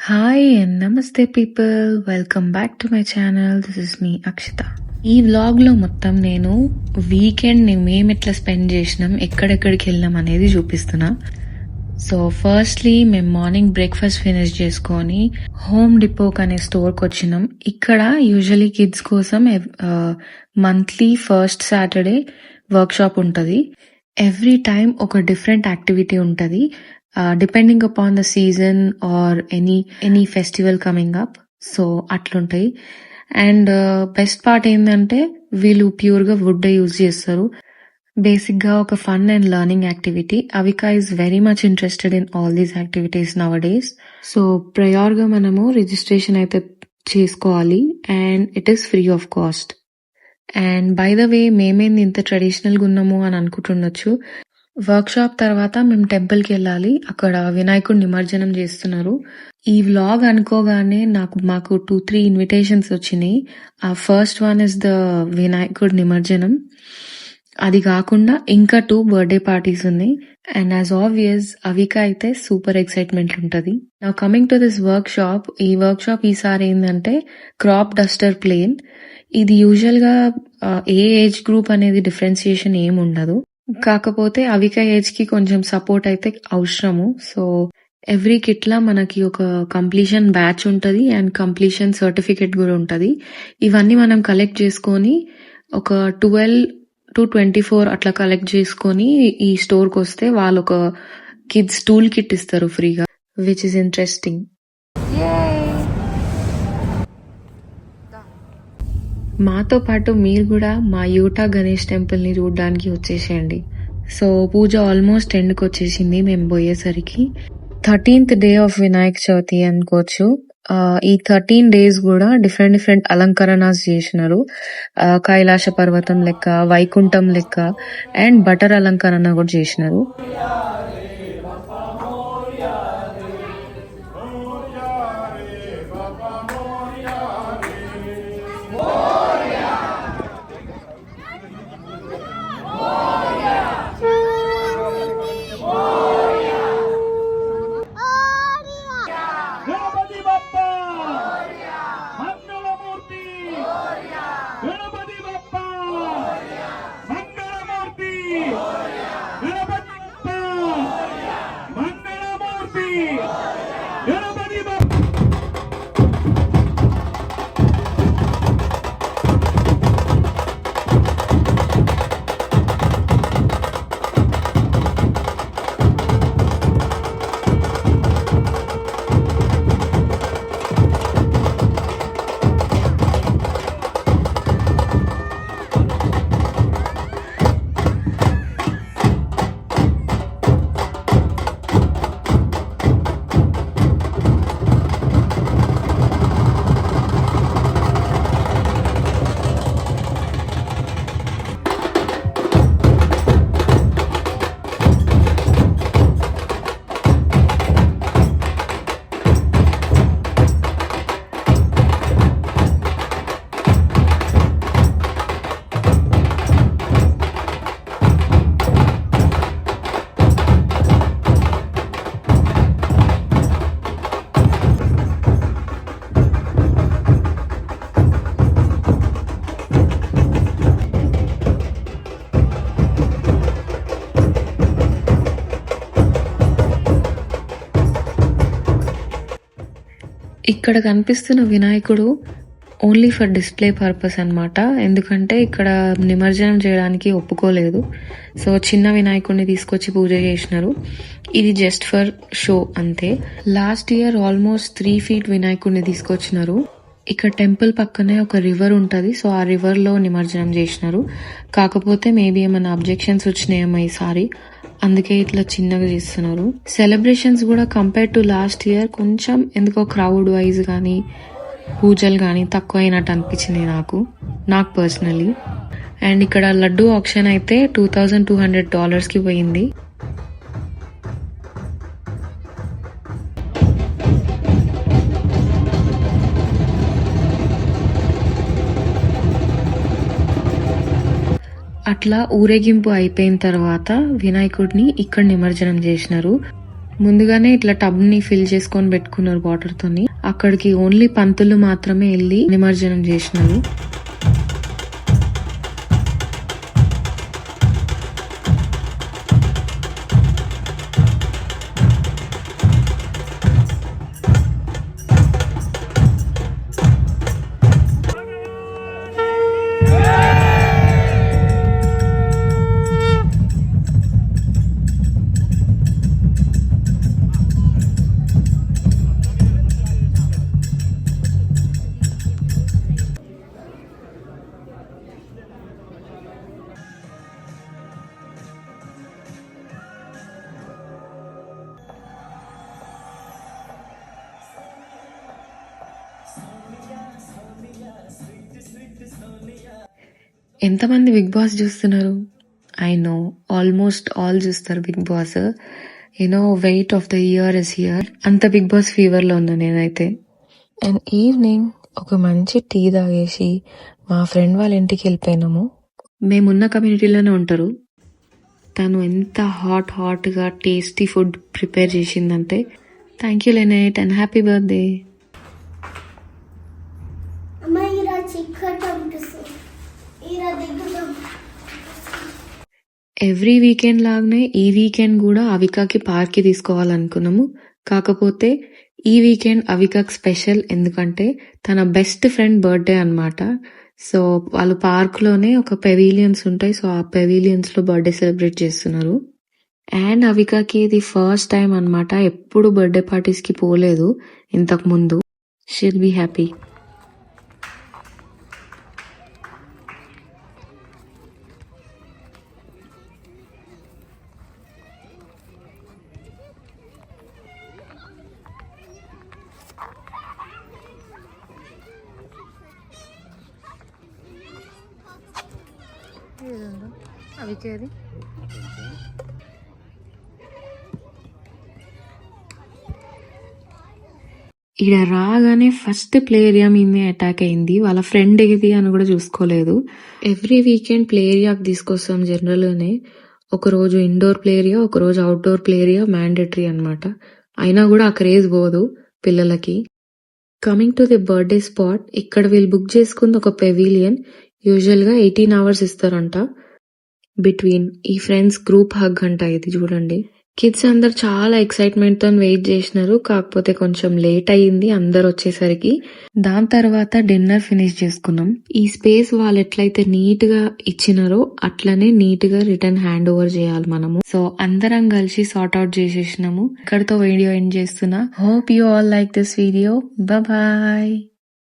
Hi and నమస్తే people, welcome back to my channel. This is me Akshita. ఈ వ్లాగ్లో మొత్తం నేను వీకెండ్ని మేము ఎట్లా స్పెండ్ చేసినాం, ఎక్కడెక్కడికి వెళ్ళాం అనేది చూపిస్తున్నా. సో ఫస్ట్లీ మేము మార్నింగ్ బ్రేక్ఫాస్ట్ ఫినిష్ చేసుకొని హోమ్ డిపోక్ అనే స్టోర్కి వచ్చినాం. ఇక్కడ యూజువలీ కిడ్స్ కోసం monthly first Saturday workshop ఉంటుంది. ఎవ్రీ టైమ్ ఒక డిఫరెంట్ యాక్టివిటీ ఉంటుంది, depending upon the season or any festival coming up. So అట్లుంటాయి. అండ్ బెస్ట్ పార్ట్ ఏంటంటే వీళ్ళు ప్యూర్గా వుడ్ యూజ్ చేస్తారు. బేసిక్ గా ఒక fun and learning activity. Avika is very much interested in all these activities now days. So prior గా మనము registration అయితే చేసుకోవాలి and it is free of cost. And by the way మేమేంది ఇంత ట్రెడిషనల్ గా ఉన్నాము అని అనుకుంటుండొచ్చు. వర్క్ షాప్ తర్వాత మేము టెంపుల్ కి వెళ్ళాలి, అక్కడ వినాయకుడు నిమజ్జనం చేస్తున్నారు. ఈ వ్లాగ్ అనుకోగానే మాకు 2-3 ఇన్విటేషన్స్ వచ్చినాయి. ఆ ఫస్ట్ వన్ ఇస్ ద వినాయకుడు నిమజ్జనం. అది కాకుండా ఇంకా 2 బర్త్డే పార్టీస్ ఉన్నాయి. అండ్ యాజ్ ఆబ్వియస్ అవికా అయితే సూపర్ ఎక్సైట్మెంట్ ఉంటది. Now coming to this work shop. ఈ వర్క్ షాప్ ఈసారి ఏంటంటే క్రాప్ డస్టర్ ప్లేన్. ఇది యూజువల్ గా ఏ ఏజ్ గ్రూప్ అనేది డిఫరెన్సియేషన్ ఏమి ఉండదు, కాకపోతే అవికా ఏజ్ కి కొంచెం సపోర్ట్ అయితే అవసరము. సో ఎవ్రీ కిట్ లా మనకి ఒక కంప్లీషన్ బ్యాచ్ ఉంటది అండ్ కంప్లీషన్ సర్టిఫికెట్ కూడా ఉంటది. ఇవన్నీ మనం కలెక్ట్ చేసుకొని ఒక 12-24 అట్లా కలెక్ట్ చేసుకొని ఈ స్టోర్ కి వస్తే వాళ్ళు ఒక కిడ్స్ టూల్ కిట్ ఇస్తారు ఫ్రీగా, విచ్ ఇస్ ఇంట్రెస్టింగ్. మాతో పాటు మీరు కూడా మా యూటా గణేష్ టెంపుల్ ని చూడడానికి వచ్చేసేయండి. సో పూజ ఆల్మోస్ట్ ఎండ్కి వచ్చేసింది మేము పోయేసరికి. 13th day of Vinayaka Chavithi అనుకోవచ్చు. ఈ 13 days కూడా డిఫరెంట్ అలంకరణాస్ చేసినారు. కైలాస పర్వతం లెక్క, వైకుంఠం లెక్క అండ్ బటర్ అలంకరణ కూడా చేసినారు. ఇక్కడ కనిపిస్తున్న వినాయకుడు ఓన్లీ ఫర్ డిస్ప్లే పర్పస్ అన్నమాట. ఎందుకంటే ఇక్కడ నిమజ్జనం చేయడానికి ఒప్పుకోలేదు. సో చిన్న వినాయకుడిని తీసుకొచ్చి పూజ చేసినారు. ఇది జస్ట్ ఫర్ షో అంతే. లాస్ట్ ఇయర్ ఆల్మోస్ట్ 3 feet వినాయకుడిని తీసుకొచ్చినారు. ఇక్కడ టెంపుల్ పక్కనే ఒక రివర్ ఉంటది. సో ఆ రివర్ లో నిమజ్జనం చేసినారు. కాకపోతే మేబీ ఏమైనా అబ్జెక్షన్స్ వచ్చినాయేమో ఈసారి, అందుకే ఇట్లా చిన్నగా చేస్తున్నారు. సెలబ్రేషన్స్ కూడా కంపేర్ టు లాస్ట్ ఇయర్ కొంచెం ఎందుకో క్రౌడ్ వైజ్ కానీ పూజలు కానీ తక్కువ అయినట్టు అనిపించింది నాకు పర్సనలీ. అండ్ ఇక్కడ లడ్డు ఆప్షన్ అయితే $2,200 కి పోయింది. అట్లా ఊరేగింపు అయిపోయిన తర్వాత వినాయకుడిని ఇక్కడ నిమజ్జనం చేసినారు. ముందుగానే ఇట్లా టబ్ ని ఫిల్ చేసుకొని పెట్టుకున్నారు వాటర్ తోని. అక్కడికి ఓన్లీ పంతులు మాత్రమే వెళ్ళి నిమజ్జనం చేసినారు. ఎంతమంది బిగ్ బాస్ చూస్తున్నారు? ఐ నో ఆల్మోస్ట్ ఆల్ చూస్తారు Bigg Boss. Wait of the year is here. అంత బిగ్ బాస్ ఫీవర్ లో ఉన్నా నేనైతే. అండ్ ఈవినింగ్ ఒక మంచి టీ తాగేసి మా ఫ్రెండ్ వాళ్ళ ఇంటికి వెళ్ళిపోయినాము. మేమున్న కమ్యూనిటీలోనే ఉంటారు. తను ఎంత హాట్ గా టేస్టీ ఫుడ్ ప్రిపేర్ చేసిందంటే thank you Lynette and happy birthday. Every weekend లాగానే ఈ వీకెండ్ కూడా అవికాకి పార్క్ కి తీసుకోవాలనుకున్నాము. కాకపోతే ఈ వీకెండ్ అవికాకి స్పెషల్, ఎందుకంటే తన బెస్ట్ ఫ్రెండ్ బర్త్డే అన్నమాట. సో వాళ్ళు పార్క్ లోనే ఒక పెవిలియన్స్ ఉంటాయి. సో ఆ పెవిలియన్స్ లో బర్త్డే సెలబ్రేట్ చేస్తున్నారు. అండ్ అవికాకి ఇది ఫస్ట్ టైం అన్నమాట. ఎప్పుడు బర్త్డే పార్టీస్ కి పోలేదు ఇంతకు ముందు. She'll be happy. అవికేది ఈడ రాగానే ఫస్ట్ ప్లే ఏరియా మీదే అటాక్ అయింది. వాళ్ళ ఫ్రెండ్ ఏది అని కూడా చూసుకోలేదు. ఎవ్రీ వీకెండ్ ప్లే ఏరియాకి తీసుకొస్తాం జనరల్ గానే. ఒక రోజు ఇండోర్ ప్లే ఏరియా, ఒక రోజు అవుట్డోర్ ప్లే ఏరియా మ్యాండేటరీ అన్నమాట. అయినా కూడా ఆ క్రేజ్ పోదు పిల్లలకి. Coming to the birthday spot, ఇక్కడ వీళ్ళు బుక్ చేసుకుంది ఒక పెవిలియన్. యూజువల్ గా 18 hours ఇస్తారంట బిట్వీన్. ఈ ఫ్రెండ్స్ గ్రూప్ హగ్ అంట ఇది, చూడండి. కిడ్స్ అందరు చాలా ఎక్సైట్మెంట్ తో వెయిట్ చేసినారు. కాకపోతే కొంచెం లేట్ అయ్యింది అందరు వచ్చేసరికి. దాని తర్వాత డిన్నర్ ఫినిష్ చేసుకున్నాం. ఈ స్పేస్ వాళ్ళు ఎట్లయితే నీట్ గా ఇచ్చినారో అట్లనే నీట్ గా రిటర్న్ హ్యాండ్ ఓవర్ చేయాలి మనము. సో అందరం కలిసి సార్ట్ అవుట్ చేసేసినాము. ఇక్కడతో వీడియో ఎండ్ చేస్తున్నా. Hope you all like this video. Bye.